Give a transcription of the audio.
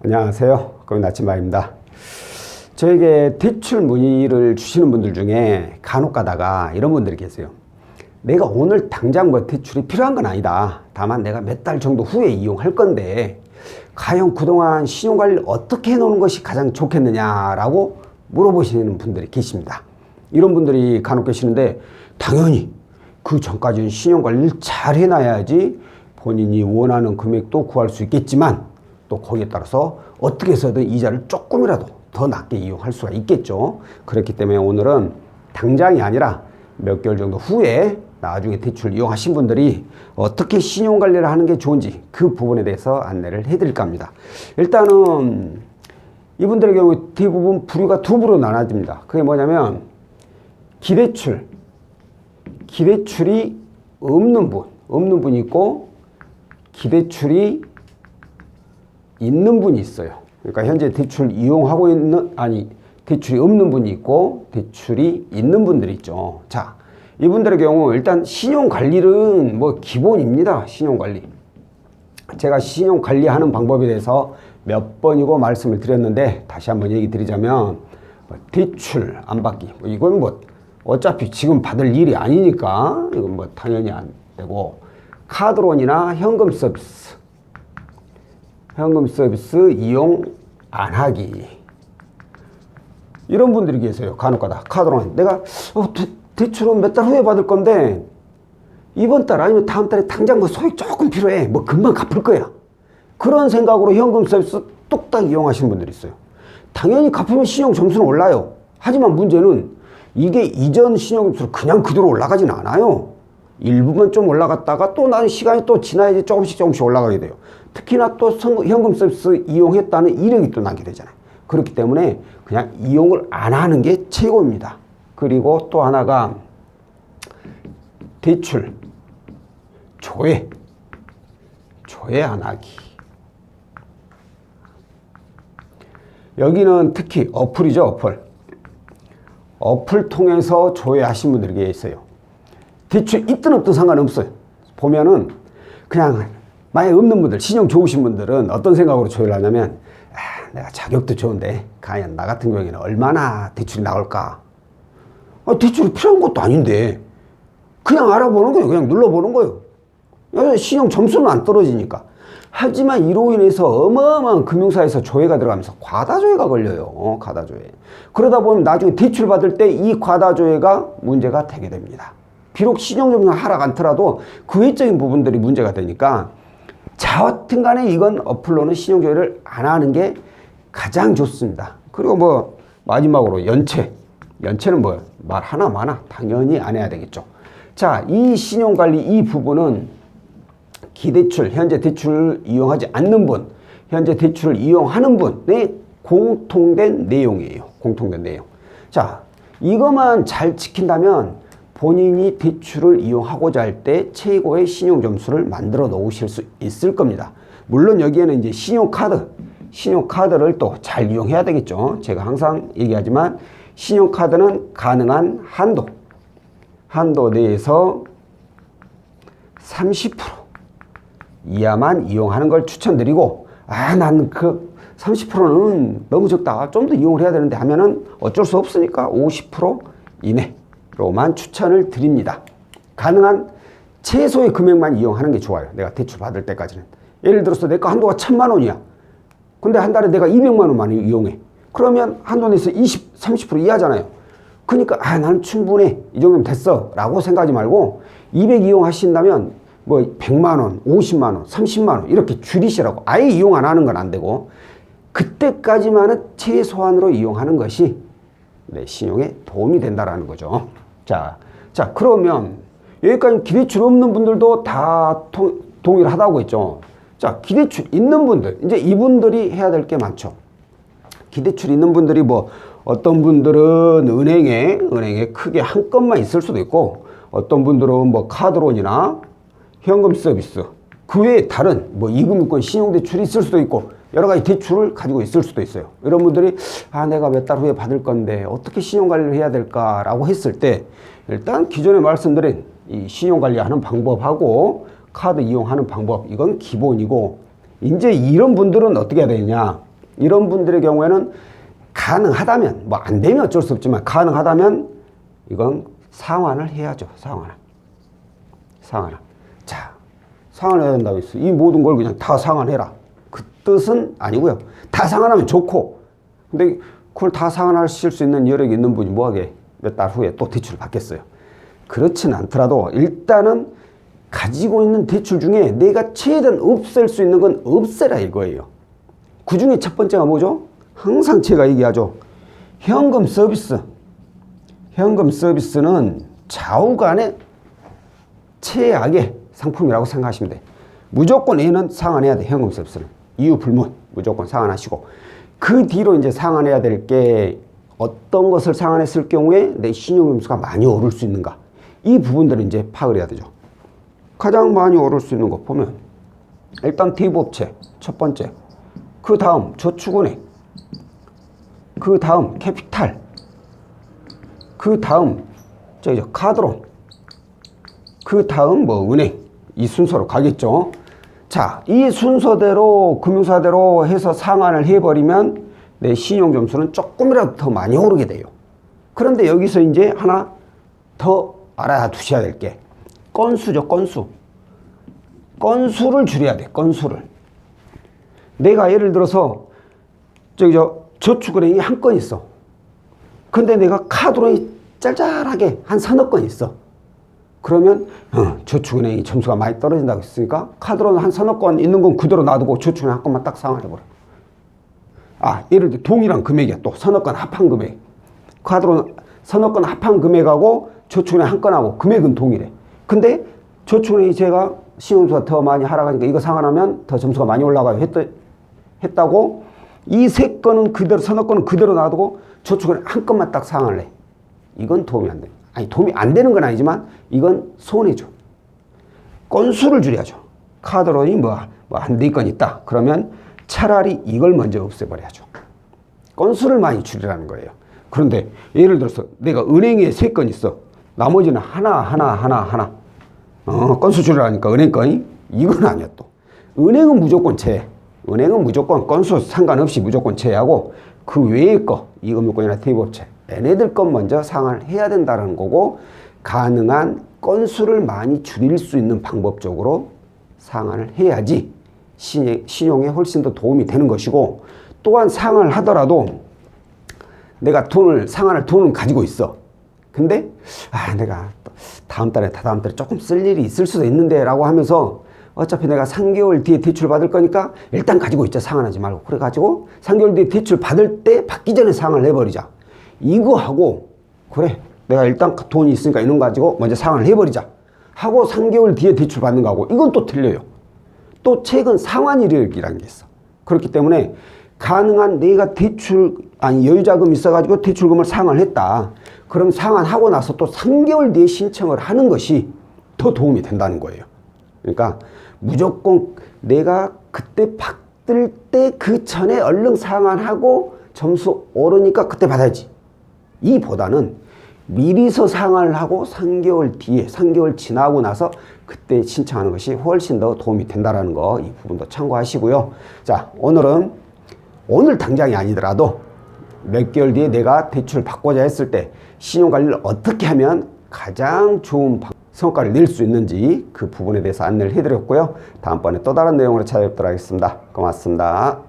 안녕하세요. 고민 아침마입니다. 저에게 대출 문의를 주시는 분들 중에 간혹 가다가 이런 분들이 계세요. 내가 오늘 당장 뭐 대출이 필요한 건 아니다. 다만 내가 몇 달 정도 후에 이용할 건데 과연 그동안 신용관리를 어떻게 해놓는 것이 가장 좋겠느냐라고 물어보시는 분들이 계십니다. 이런 분들이 간혹 계시는데 당연히 그 전까지는 신용관리를 잘 해놔야지 본인이 원하는 금액도 구할 수 있겠지만 또 거기에 따라서 어떻게 해서든 이자를 조금이라도 더 낮게 이용할 수가 있겠죠. 그렇기 때문에 오늘은 당장이 아니라 몇 개월 정도 후에 나중에 대출 이용하신 분들이 어떻게 신용관리를 하는 게 좋은지 그 부분에 대해서 안내를 해드릴까 합니다. 일단은 이분들의 경우 대부분 부류가 두 부류로 나눠집니다. 그게 뭐냐면 기대출이 없는 분이 있고 기대출이 있는 분이 있어요. 그러니까 현재 대출 이용하고 있는, 대출이 없는 분이 있고 대출이 있는 분들이 있죠. 자, 이분들의 경우 일단 신용관리는 뭐 기본입니다. 신용관리. 제가 신용관리하는 방법에 대해서 몇 번이고 말씀을 드렸는데 다시 한번 얘기 드리자면 대출 안 받기. 이건 뭐 어차피 지금 받을 일이 아니니까 이건 뭐 당연히 안 되고, 카드론이나 현금 서비스 이용 안 하기. 이런 분들이 계세요. 간혹가다 카드론 내가 대출은 몇 달 후에 받을 건데 이번 달 아니면 다음 달에 당장 뭐 소액 조금 필요해. 뭐 금방 갚을 거야. 그런 생각으로 현금 서비스 뚝딱 이용하시는 분들이 있어요. 당연히 갚으면 신용 점수는 올라요. 하지만 문제는 이게 이전 신용 점수로 그냥 그대로 올라가진 않아요. 일부분 좀 올라갔다가 또 나는 시간이 또 지나야지 조금씩 올라가게 돼요. 특히나 또 현금 서비스 이용했다는 이력이 또 나게 되잖아요. 그렇기 때문에 그냥 이용을 안 하는 게 최고입니다. 그리고 또 하나가 대출 조회 안 하기. 여기는 특히 어플이죠. 어플 통해서 조회하신 분들이 계세요. 대출 있든 없든 상관없어요. 보면은 그냥 만약에 없는 분들, 신용 좋으신 분들은 어떤 생각으로 조회를 하냐면 내가 자격도 좋은데 과연 나 같은 경우에는 얼마나 대출이 나올까. 대출이 필요한 것도 아닌데 그냥 알아보는 거예요. 그냥 눌러보는 거예요. 신용 점수는 안 떨어지니까. 하지만 이로 인해서 어마어마한 금융사에서 조회가 들어가면서 과다조회가 걸려요. 과다조회. 그러다 보면 나중에 대출 받을 때 이 과다조회가 문제가 되게 됩니다. 비록 신용점수가 하락 않더라도 그 외적인 부분들이 문제가 되니까 자하튼 간에 이건 어플로는 신용조회를 안 하는 게 가장 좋습니다. 그리고 뭐 마지막으로 연체는 뭐 말 하나 마나 당연히 안 해야 되겠죠. 자, 이 신용관리 이 부분은 기대출, 현재 대출을 이용하지 않는 분, 현재 대출을 이용하는 분의 공통된 내용이에요. 공통된 내용. 자, 이것만 잘 지킨다면 본인이 대출을 이용하고자 할 때 최고의 신용 점수를 만들어 놓으실 수 있을 겁니다. 물론 여기에는 이제 신용카드를 또 잘 이용해야 되겠죠. 제가 항상 얘기하지만 신용카드는 가능한 한도 내에서 30% 이하만 이용하는 걸 추천드리고, 난 그 30%는 너무 적다. 좀 더 이용을 해야 되는데 하면은 어쩔 수 없으니까 50% 이내로만 추천을 드립니다. 가능한 최소의 금액만 이용하는 게 좋아요. 내가 대출 받을 때까지는. 예를 들어서 내가 한도가 1,000만 원이야. 근데 한 달에 내가 200만 원만 이용해. 그러면 한도 내에서 30% 이하잖아요. 그러니까 나는 충분해. 이 정도면 됐어. 라고 생각하지 말고 200 이용하신다면 뭐 100만 원, 50만 원, 30만 원 이렇게 줄이시라고. 아예 이용 안 하는 건 안 되고 그때까지만은 최소한으로 이용하는 것이 신용에 도움이 된다라는 거죠. 자, 그러면 여기까지 기대출 없는 분들도 다 동의를 하다고 했죠. 자, 기대출 있는 분들, 이제 이분들이 해야 될 게 많죠. 기대출 있는 분들이 뭐 어떤 분들은 은행에 크게 한 건만 있을 수도 있고, 어떤 분들은 뭐 카드론이나 현금 서비스, 그 외에 다른 뭐 이금융권 신용대출이 있을 수도 있고 여러 가지 대출을 가지고 있을 수도 있어요. 이런 분들이 내가 몇 달 후에 받을 건데 어떻게 신용관리를 해야 될까라고 했을 때 일단 기존에 말씀드린 이 신용관리하는 방법하고 카드 이용하는 방법, 이건 기본이고, 이제 이런 분들은 어떻게 해야 되느냐, 이런 분들의 경우에는 가능하다면, 뭐 안 되면 어쩔 수 없지만 가능하다면 이건 상환을 해야죠. 상환을. 자, 상환해야 된다고 했어. 이 모든 걸 그냥 다 상환해라. 그 뜻은 아니고요. 다 상환하면 좋고, 근데 그걸 다 상환하실 수 있는 여력이 있는 분이 뭐하게 몇 달 후에 또 대출을 받겠어요. 그렇진 않더라도 일단은 가지고 있는 대출 중에 내가 최대한 없앨 수 있는 건 없애라 이거예요. 그 중에 첫 번째가 뭐죠? 항상 제가 얘기하죠. 현금 서비스. 현금 서비스는 좌우간의 최악의 상품이라고 생각하시면 돼. 무조건 얘는 상환해야 돼. 현금 서비스는. 이유 불문. 무조건 상환하시고. 그 뒤로 이제 상환해야 될 게 어떤 것을 상환했을 경우에 내 신용점수가 많이 오를 수 있는가. 이 부분들은 이제 파악을 해야 되죠. 가장 많이 오를 수 있는 거 보면 일단 대부업체 첫 번째. 그 다음 저축은행. 그 다음 캐피탈. 그 다음 카드론. 그 다음 뭐 은행. 이 순서로 가겠죠. 자, 이 순서대로 금융사대로 해서 상환을 해버리면 내 신용점수는 조금이라도 더 많이 오르게 돼요. 그런데 여기서 이제 하나 더 알아두셔야 될 게 건수죠. 건수를 줄여야 돼. 건수를. 내가 예를 들어서 저축은행이 한 건 있어. 근데 내가 카드론이 짤짤하게 한 서너 건 있어. 그러면 저축은행이 점수가 많이 떨어진다고 했으니까 카드론 한 서너 건 있는 건 그대로 놔두고 저축은행 한 건만 딱 상환해버려. 예를 들어 동일한 금액이야. 또 서너 건 합한 금액. 카드론 서너 건 합한 금액하고 저축은행 한 건하고 금액은 동일해. 근데 저축은행이 제가 신용수가 더 많이 하락하니까 이거 상환하면 더 점수가 많이 올라가요 했다고 이 세 건은 그대로 서너 건은 그대로 놔두고 저축은행 한 건만 딱 상환을 해. 이건 도움이 안 돼. 도움이 안 되는 건 아니지만 이건 손해죠. 건수를 줄여야죠. 카드론이 한 4건 있다. 그러면 차라리 이걸 먼저 없애버려야죠. 건수를 많이 줄이라는 거예요. 그런데 예를 들어서 내가 은행에 3건 있어. 나머지는 하나. 건수 줄이라니까 은행 건이? 이건 아니야 또. 은행은 무조건 제외. 은행은 무조건 건수 상관없이 무조건 제외하고 그 외의 거, 이금융권이나 대부업체 얘네들 건 먼저 상환을 해야 된다는 거고 가능한 건수를 많이 줄일 수 있는 방법적으로 상환을 해야지 신용에 훨씬 더 도움이 되는 것이고 또한 상환을 하더라도 내가 상환할 돈은 가지고 있어. 근데 내가 다음 달에 조금 쓸 일이 있을 수도 있는데 라고 하면서 어차피 내가 3개월 뒤에 대출 받을 거니까 일단 가지고 있자. 상환하지 말고. 그래가지고 3개월 뒤에 대출 받을 때 받기 전에 상환을 해버리자. 이거 하고 그래 내가 일단 돈이 있으니까 이런 거 가지고 먼저 상환을 해버리자 하고 3개월 뒤에 대출 받는 거하고 이건 또 틀려요. 또 최근 상환 이력이라는 게 있어. 그렇기 때문에 가능한 내가 여유자금이 있어가지고 대출금을 상환을 했다. 그럼 상환하고 나서 또 3개월 뒤에 신청을 하는 것이 더 도움이 된다는 거예요. 그러니까 무조건 내가 그때 받을 때 그 전에 얼른 상환하고 점수 오르니까 그때 받아야지. 이보다는 미리서 상환을 하고 3개월 지나고 나서 그때 신청하는 것이 훨씬 더 도움이 된다는 거, 이 부분도 참고하시고요. 자, 오늘 당장이 아니더라도 몇 개월 뒤에 내가 대출 받고자 했을 때 신용관리를 어떻게 하면 가장 좋은 성과를 낼 수 있는지 그 부분에 대해서 안내를 해드렸고요. 다음번에 또 다른 내용으로 찾아뵙도록 하겠습니다. 고맙습니다.